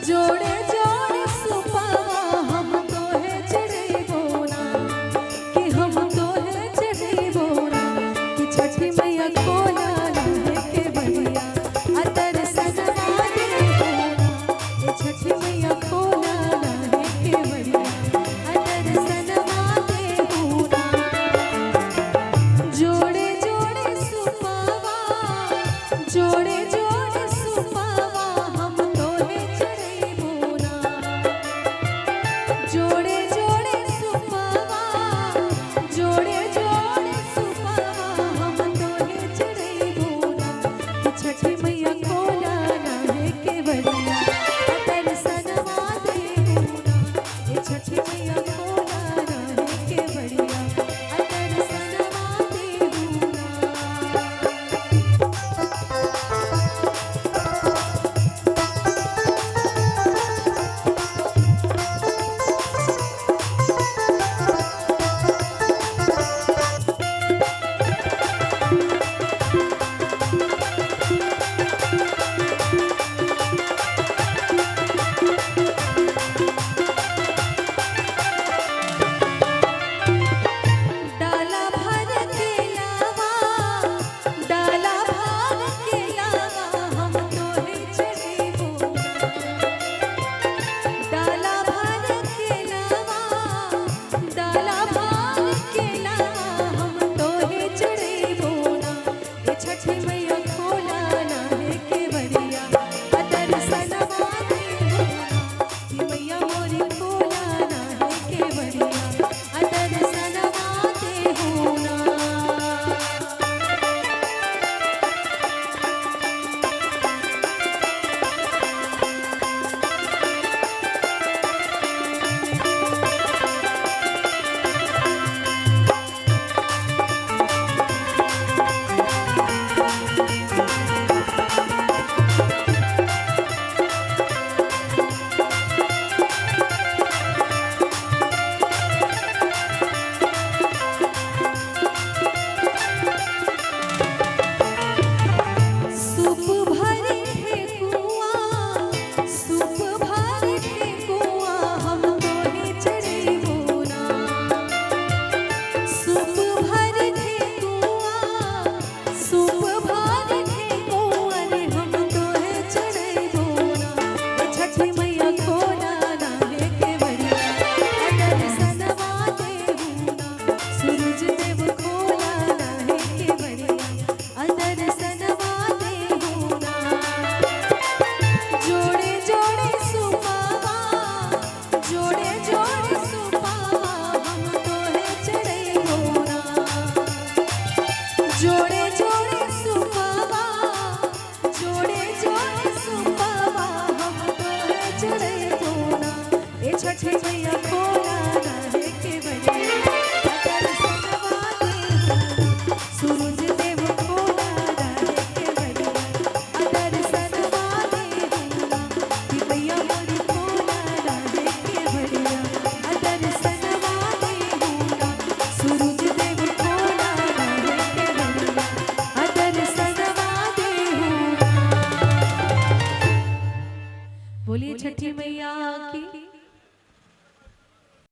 जोड़े जोड़े सुपावा हम तोहे चढ़ेबो ना कि हम तोहे चढ़ेबो ना कि छठी मैया कोला रहे के बढ़िया अतर सनवा देबो ना ये छठी मैया कोला रहे के बढ़िया अतर सनवा देबो ना जोड़े जोड़े सुपावा जोड़े जोड़े सुपावा हम तोहे चढ़ेबो ना जोड़े जोड़े सुपावा जोड़े जोड़े सुपावा हम तोहे चढ़ेबो ना कि छठी मैया कोला रहे के बढ़िया अतर सनवा देबो ना ये छठी मैया कोला रहे के बढ़िया अतर सनवा देबो ना। डाला भर के लावा डाला भर के लावा हम तोहे चढ़ेबो डाला भर के लावा डाला भर के लावा हम तोहे चढ़ेबो ना ये छठी मैया कोला रहे के बढ़िया अतर सनवा देबो ना कि मैया मोरी कोला रहे के बढ़िया अतर सनवा देबो ना। सूप भरे ठेकुआ सूप भरे ठेकुआ हम तोहे चढ़ेबो ना सूप भरे ठेकुआ सूप भरे ठेकुआ रे हम तोहे चढ़ेबो ना ये छठी मैया कोला रहे के बढ़िया अतर सनवा देबो ना सूरज देव कोला रहे के बढ़िया अतर सनवा देबो ना। जोड़े जोड़े सुपावा जोड़े जोड़े सुपावा हम तोहे चढ़ेबो ना जोड़े जोड़े सुपावा जोड़े जोड़े सुपावा हम तोहे चढ़ेबो ना ये छठी मैया कोला रहे के बढ़िया अतर सनवा देबो ना सूरज देव कोला रहे के बढ़िया अतर सनवा देबो ना कि मैया मोरी कोला रहे के बढ़िया अतर सनवा देबो ना सूरज देव कोला रहे के बढ़िया अतर सनवा देबो ना। बोलिए छठी मैया की